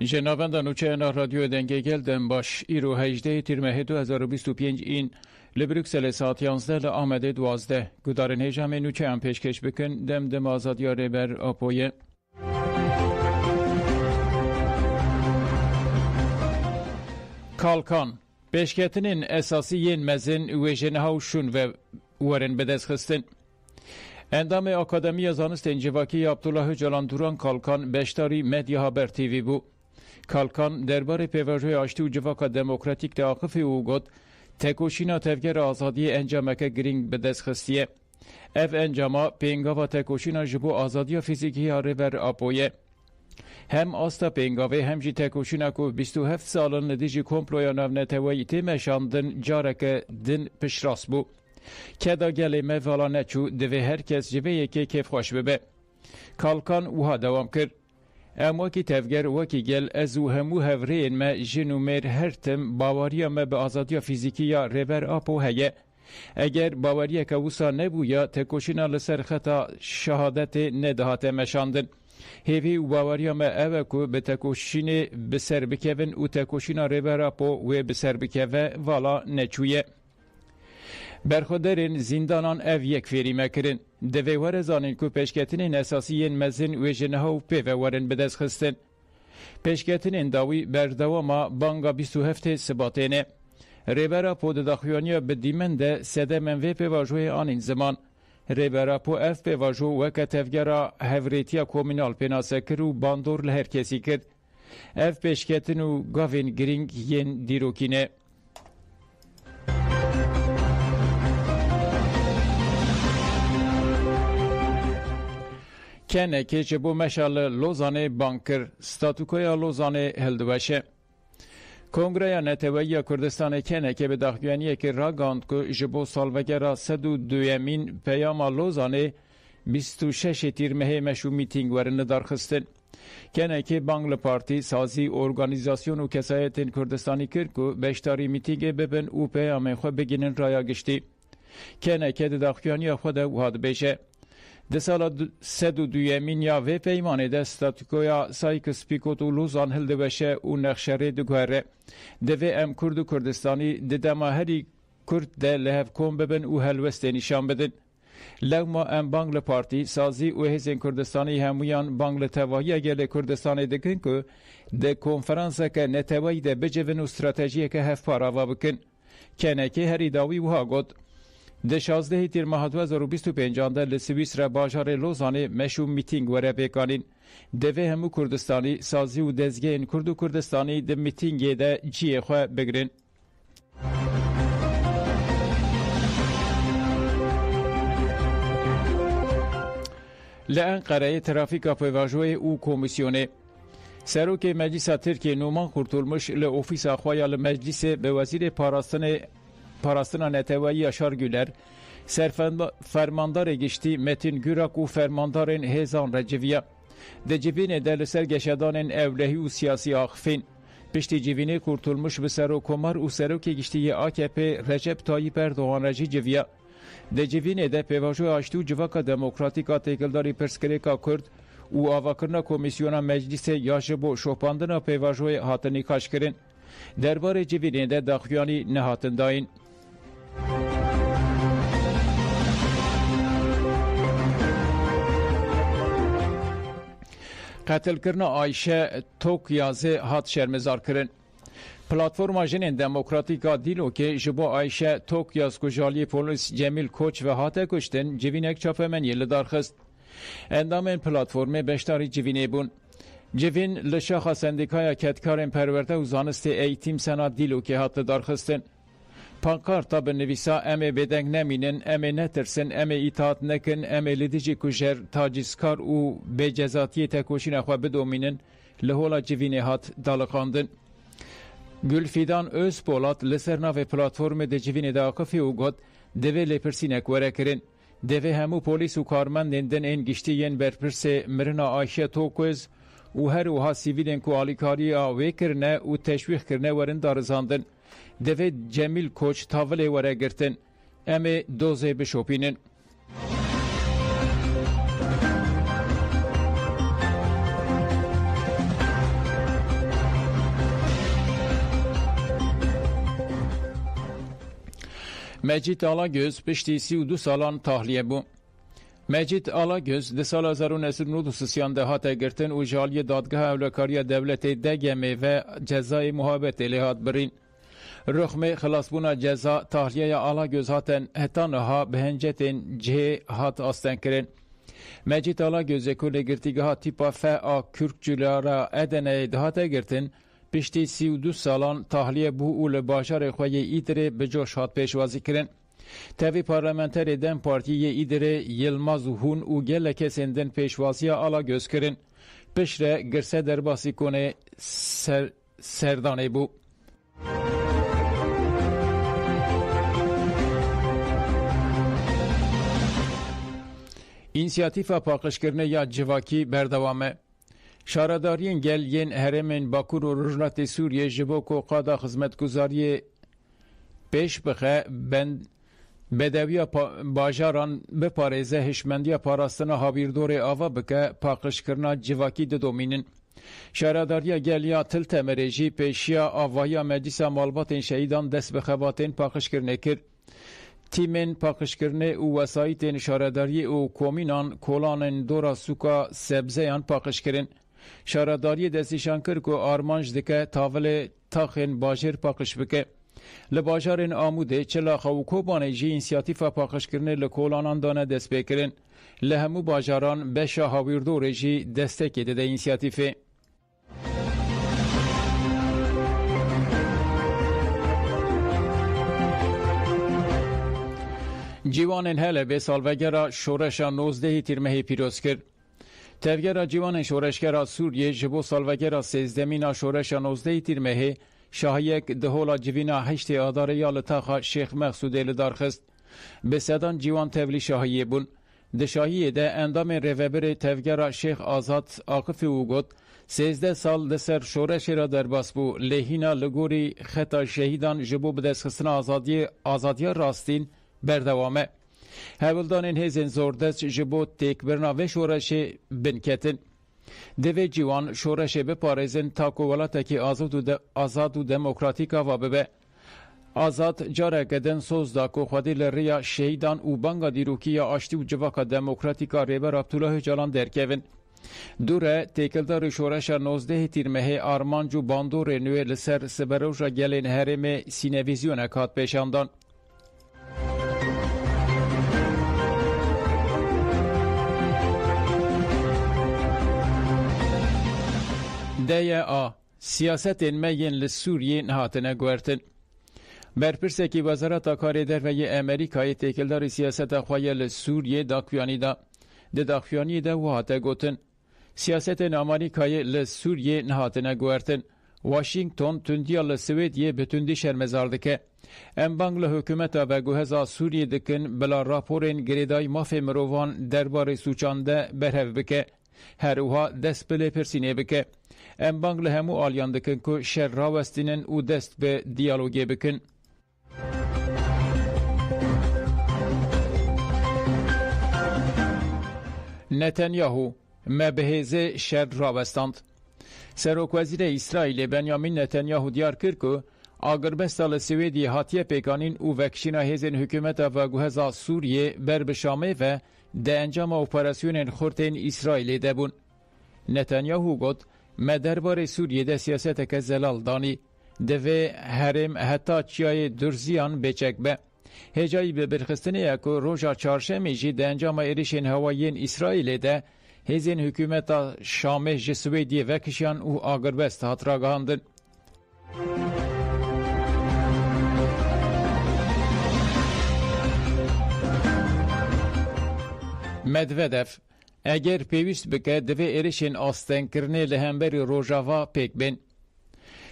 جنابند نوچه رادیو دنگه گلدن باش ایرو 18 تیر ماه 2025 این لبروکسل ساعت 11 لآمده 12 گدارن هجام نوچه هم پیشکش بکن دم آزادیاره بر آپویه. کالکان پیشکتنین اساسی مزن و جنهاوشون و ورن بدست خستن. اندام اکادمی زانست انجواکی عبدالله جلان دوران کالکان بشتاری مدیا هابر تیوی بو. کالکان درباره پیواژوی آشتی و جواکا دموکراتیک تاقفی او گد تکوشینا تفگر آزادی انجامک گرینگ به دست خستیه. اف انجاما پینگاوا تکوشینا جبو آزادی فیزیکی ها ریور آپویه. هم آستا پینگاوی هم جی تکوشینا کو 27 سالن ندیجی کمپلویا نونتوی تیمشاندن جارک دن پشراس بو. که دا گلی موالا نچو دوی هر کس جوه یکی کیف خوش ببه. کالکان وها دوام کرد. اما کی تفگر وکی گل ازو همو هورین ما جنو میر هرتم باوریا ما به آزادی فیزیکی یا ریور آپو هیه. اگر باوریا که وسا نبویا تکوشینا لسر خطا شهادت ندهات مشاندن. هیوی و باوریا ما اوکو به تکوشین بسر بکوین و تکوشینا ریور آپو و بسر بکوه والا نچویه. برخودرین زندانان او یک فیری مکرن. دوی ورزانین که پیشکتنین اساسی مزن و جنها و پیوه ورن بدست خستن. پیشکتنین داوی بردواما بانگا 27 سباتینه. ریبرا پو دخویانیا بدیمن ده سده منوی پیواجوی آنین زمان. ریبرا پو اف پیواجو وکا تفگرا هفریتیا کومینال پیناسکر و باندور لهر کسی کرد. اف پیشکتن و گاوین گرینگ ین دیروکینه. کنه که جبو مشال لوزانه بانکر ستاتوکویا لوزانه هلدوشه. کنگره نتوایی کردستان کنه که به داخویانیه که راگاند که جبو سالوگرا 102 پیاما لوزانه 26 تیر مه مشو میتینگ ورن دارخستن. کنه که بانگل پارتی سازی ارگانیزاسیون و کسایت کردستانی کرد که بشتاری میتینگ ببن او پیام خود بگینن رایا گشتی. کنه که داخویانی خود وحاد بشه. ده سال 102 یا و پیمانه ده ستاتوکویا سایکس پیکوت و لوزان هلده بشه و نخشره دگوهره. ده و ام کرد و کردستانی ده دما هری کرد ده لحف کن ببن و هلوسته نشان بدن. لگما ام بانگل پارتی سازی و هزین کردستانی همویان بانگل تواهی اگل کردستانی دکن که ده کنفرانسه که نتواهی ده بجون و استراتیجیه که هف پاراوا بکن. کنه که هری داوی وها گد. ده 16 تیر ماه 2025 ده لسویس را باجار لوزانه مشو میتینگ وره بیکانین. دوه همو کردستانی سازی و دزگین کرد و کردستانی ده میتینگ ده جیه خواه بگرین. لانقره ترافیک پیواژوی او کمیسیونه. سروک مجلس ترکیه نومان خورتولمش لعوفیس اخوaya لمجلس به وزیر پاراستنا نتوایی اشار گولر فرماندار گشتی متین گوراک و فرماندارن هزان رجویه ده جوین ده لسر گشدان اولهی و سیاسی آخفین پشتی جوینه کرتولمش به سر و کمار و سروک گشتی AKP رجب طایب اردوغان رجی جویه ده جوین ده پیواژو آشتی و جواکا دموکراتیکا تکلداری پرسکریکا کرد و آواکرنا کمیسیونا مجلس یاجبو شوپاندنا پیواژوی هاتنی کاش کرن درباره جوین ده داخویانی نهاتن داین. قتل کرنا آیشه توکیازه هات شرمزار کرن. پلاتفورما جنین دموکراتیکا دیلو که جبو آیشه توکیاز کجالی پولیس جمیل کوچ و هاته کشتن جوینک چاپه من یل دارخست. اندام پلاتفورم بشتاری جوینه بون. جوین لشاخ سندیکای کتکارن پرورده و زانست ایتیم سنا دیلو که هات دارخستن. پانکارتا به نویسا امه بدنگ نمینن، امه نترسن، امه ایتات نکن، امه لدیجی کجر تاجیزکار و به جزاتی تکوشین اخواه بدومینن لحولا جوینه هات دالخاندن. گلفیدان öz پولات لسر ناو پلاتفورم ده جوینه ده آقفی و گد دوه لپرسینک وره کرن. دوه همو پولیس و کارمندن دن این گشتین برپرس مرنا آیشه توکوز و هر وها سیویلن که آلیکاری آوه کرنه و تشویق کرنه ورن دارزاندن. دوه جمیل کوچ تاوله وره گرتن. امه دوزه بشوپینن. مجید آلاگöz پشتی 32 سالان tahliye بو. مجید آلاگöz د سال 1993 هات گرتن و جالی دادگاه اولکاری دولت دگمه و جزای محابت لحاد برین. رخم خلاصبونا جزا tahliye آلاگöz هاتن هتانها بهنجتن جه هات آستن کرن. مجید آلاگöz کل گرتیگاه تیپا فا کورک جلارا ادنه دهات گرتن پشتی 32 سالان tahliye بو اول باشار خوی ایدره بجوش هات پیشوازی کرن. تاوی پارلمانتر دم پارتی ایدره یلماز هون و گل کسندن پیشوازی آلاگöz کرن. پشره گرسه در باسی کنه سردانه بو. İnisiyatifa paqışkirine ya civaki berdavame. Şaradariyen gel yen heremen Bakur u Rujlat Suriye jiboko qada hizmetguzariye peş bxe bedeviya bajaran bepareze hişmendiya parastına habirdore ava bike paqışkirina civaki de dominin. Şaradariya gel ya til temereji peşiya avaya meclisa malbatên şehidan dest bixebatên paqışkirine kir. تیمن پاکشکرنه و وسایتین شارداری و کومینان کولانن دورا سوکا سبزیان پاکشکرن. شارداری دستیشان کرد که آرمانج دکه تاول تاخن باجر پاکش بکه. لباجارن آموده چلا خوکو بانجی انسیاتیفا پاکشکرنه لکولانان دانه دست بکرن. لهمو باجاران بشا هاویردو رجی دستک ده انسیاتیفه. جیوانن هله به سالوگرا شورشا 19 تیرمهی پیروز کرد. تفگرا جیوانن شورشگرا سوریه جبو سالوگرا 13 شورشا 19 تیرمهی شاهیک دهولا جوینا 8 آدار یال تاخا شیخ مقصود لدارخست. به سدان جیوان تفلی شاهیه بون. ده شاهیه ده اندام روبر تفگرا شیخ آزاد آقفی و گد 13 سال ده سر شورش را در باس بو لهینا لگوری خطا شهیدان جبو بدست آزادی راستین بردوامه. هولدانین هزین زوردست جبو تیک برنا و شورش بنکتن. دوی جوان شورش بپارزن تاکو ولاتکی آزاد و دموکراتیکا و ببه. آزاد جاره گدن سوز دا کو خودی لریا شهیدان و بانگا دیروکی آشتی و جواکا دموکراتیکا ریبر عبدالله جلان درکوین. دوره تیکلدار شورش 19 تیرمه آرمانجو باندور نوی لسر سبروژا گلین هرم سینویزیون اکات پیشاندان. دیا سیاست مین لسوریه نهاتنه گوارتن. برپرسکی وزارت کار دروی امریکای تکلدار سیاست خواه لسوریه داکویانی دا. ده داکویانی دا وحاته گوتن. سیاست امریکای لسوریه نهاتنه گوارتن. واشنگتن تندیا لسویدیه بتندی شرمزاردکه. ام بانگ لحکومت و گوهزا سوریه دکن بلا راپورین گریدای مافی مروان درباره سوچانده برهو بکه. هر اوها دست بله پرسینه بکه. ام بانگ لهمو آلیان دکن که شر راوستینن و دست به دیالوگی بکن. نتانیاهو مبهزه شر راوستاند. سروک وزیر اسرائیل بنیامین نتانیاهو دیار کرد که آگربستال سویدی هاتیه پیکانین و وکشینا هزین حکومت و گوهزا سوریه بر بشامه و ده انجام اپراسیون خورتین اسرائیل دبون. نتانیاهو گفت ما درباره سوریه ده سیاست که زلال دانی دوی هرم حتی چیای درزیان بچک به. هجایی به برخستنه اکو روژا چارشمی جی ده انجام ایریشین هوایین اسرائیل ده هزین حکومت شامه جسویدی وکشیان و آگربست هات را گهاندن. مدودف اگر پیوست بکه دوی ایرشین آستن کرنه لهمبری روژاوا پیک بین.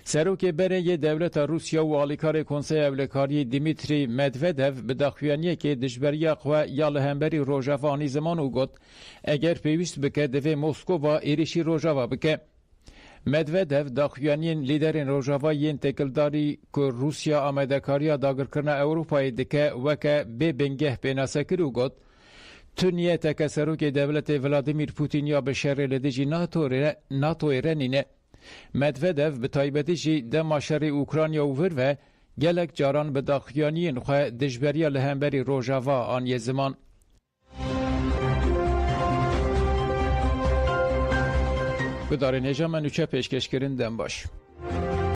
سروک بره دولت روسیا و آلیکار کنسای اولکاری دیمیتری مدودف به داخویانیه که دشبری اقوى یا لهمبری روژاوا زمان او گد اگر پیوست بکه دوی موسکو و ایرشی روژاوا بکه. مدودف داخویانین لیدرین روژاوا ین تکلداری که روسیا آمدکاریا داگر کرنه اوروپای دکه وکه به بنگه بیناسکر او گد تونیه تکسروک دولت ولادیمیر پوتین یا به شر لدیجی ناتو رنینه. مدودف به تایبتی جی دما شر اوکراینیا اوور و gelek caran bi daxuyaniyên xwe dijberiya li hemberî Rojava aniye ziman. Gudarên hêja me nûçe pêşkêşkirin dem baş.